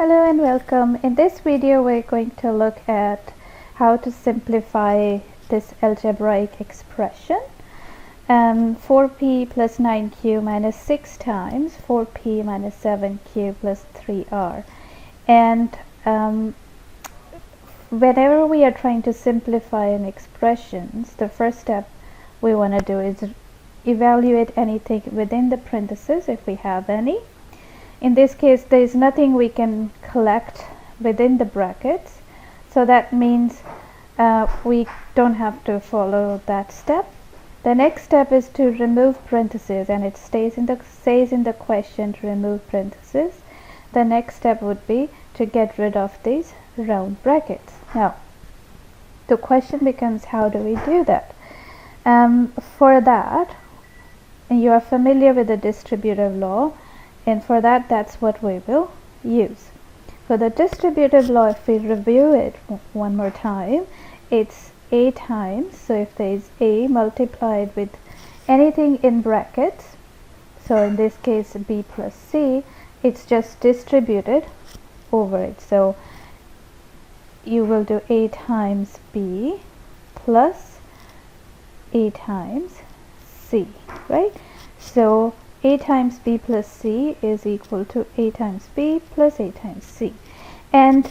Hello and welcome. In this video we're going to look at how to simplify this algebraic expression. 4p plus 9q minus 6 times 4p minus 7q plus 3r. And whenever we are trying to simplify an expression, the first step we want to do is evaluate anything within the parentheses if we have any. In this case, there is nothing we can collect within the brackets, so that means we don't have to follow that step. The next step is to remove parentheses, and it says in the question to remove parentheses. The next step would be to get rid of these round brackets. Now, the question becomes, how do we do that? For that, you are familiar with the distributive law. And for that, that's what we will use. For the distributive law, if we review it one more time, it's a times, so if there is a multiplied with anything in brackets, so in this case b plus c, it's just distributed over it. So you will do a times b plus a times c, right? So a times b plus c is equal to a times b plus a times c. And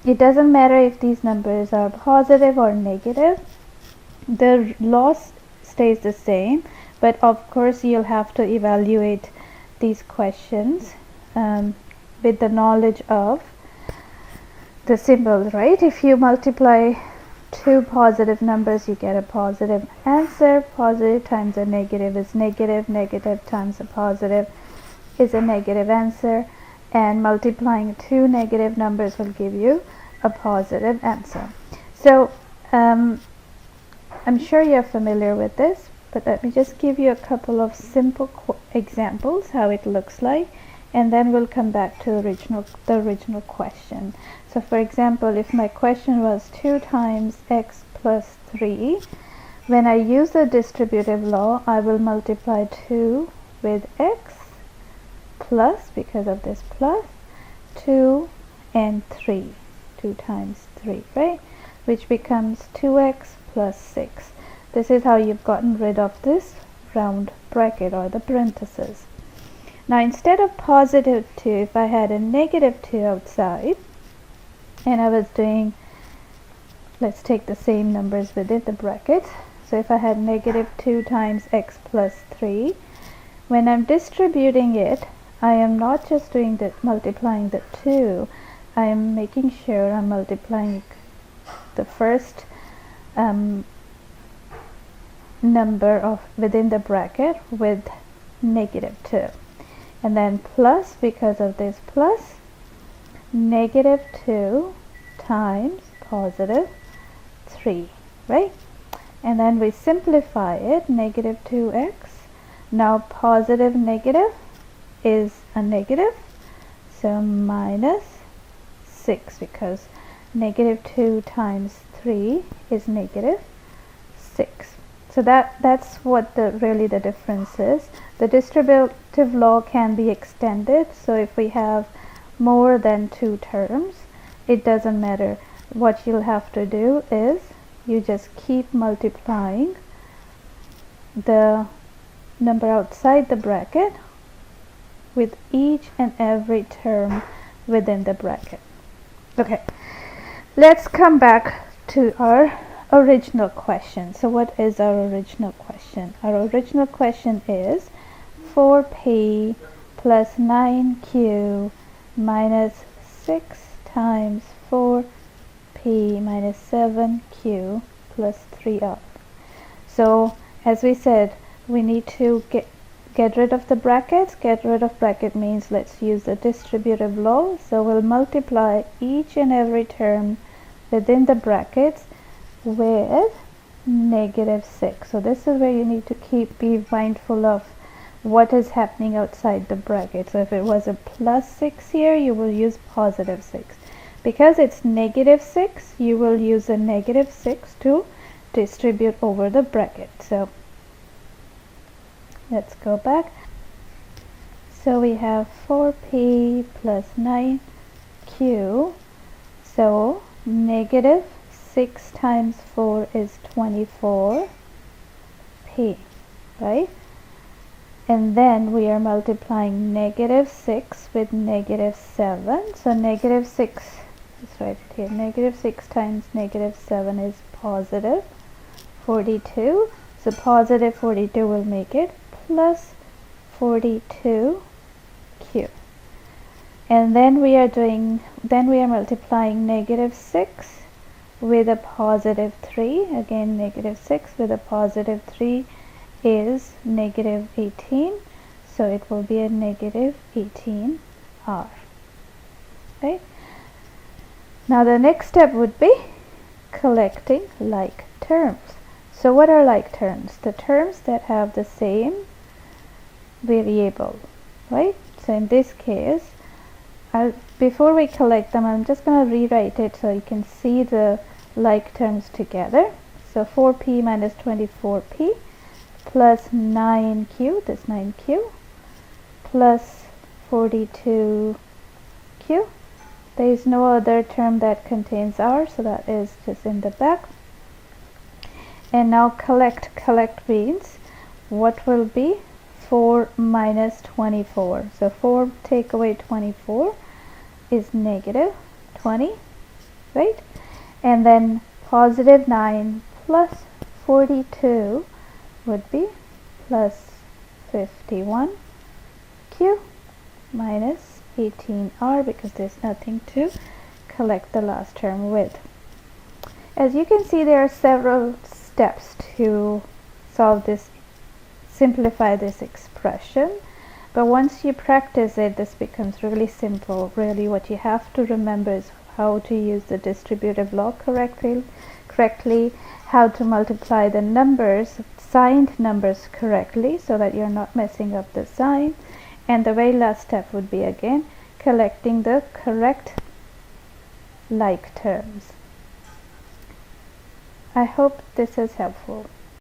it doesn't matter if these numbers are positive or negative, the law stays the same, but of course you'll have to evaluate these questions with the knowledge of the symbols, right? If you multiply two positive numbers, you get a positive answer. Positive times a negative is negative. Negative times a positive is a negative answer. And multiplying two negative numbers will give you a positive answer. So I'm sure you're familiar with this, but let me just give you a couple of simple examples how it looks like, and then we'll come back to the original question. So for example, if my question was 2 times x plus 3, when I use the distributive law, I will multiply 2 with x plus, because of this plus, 2 and 3. 2 times 3, right? Which becomes 2x plus 6. This is how you've gotten rid of this round bracket or the parentheses. Now instead of positive 2, if I had a negative 2 outside, and I was doing, let's take the same numbers within the brackets. So if I had negative 2 times x plus 3, when I'm distributing it, I am not just doing the multiplying the 2, I am making sure I'm multiplying the first number of within the bracket with negative 2, and then plus, because of this plus, negative 2 times positive 3, right? And then we simplify it, negative 2x. Now positive negative is a negative, so minus 6, because negative 2 times 3 is negative 6. So that's what really the difference is. The distributive law can be extended, so if we have more than 2 terms, it doesn't matter. What you'll have to do is you just keep multiplying the number outside the bracket with each and every term within the bracket. Okay, let's come back to our original question. So what is our original question? Our original question is 4p plus 9q minus 6 times 4p minus 7q plus 3r. So as we said, we need to get rid of the brackets. Get rid of bracket means let's use the distributive law. So we'll multiply each and every term within the brackets with negative 6. So this is where you need to be mindful of what is happening outside the bracket. So if it was a plus 6 here, you will use positive 6. Because it's negative 6, you will use a negative 6 to distribute over the bracket. So let's go back. So we have 4p plus 9 q. So negative 6 times 4 is 24p, right? And then we are multiplying negative 6 with negative 7. So negative 6, let's write it here, negative 6 times negative 7 is positive 42. So positive 42 will make it plus 42q. And then we are multiplying negative 6 with a positive 3. Again, negative 6 with a positive 3 is negative 18. So it will be a negative 18r. Right? Now the next step would be collecting like terms. So what are like terms? The terms that have the same variable, right? So in this case, before we collect them, I'm just going to rewrite it so you can see the like terms together. So 4p minus 24p plus 9q, this 9q, plus 42q. There is no other term that contains r, so that is just in the back. And now collect means what will be 4 minus 24. So 4 take away 24 is negative 20, right? And then positive 9 plus 42 would be plus 51q minus 18r, because there's nothing to collect the last term with. As you can see, there are several steps to solve this, simplify this expression, but once you practice it, this becomes really simple. Really, what you have to remember is how to use the distributive law correctly, how to multiply the numbers, signed numbers, correctly so that you're not messing up the sign. And the very last step would be, again, collecting the correct like terms. I hope this is helpful.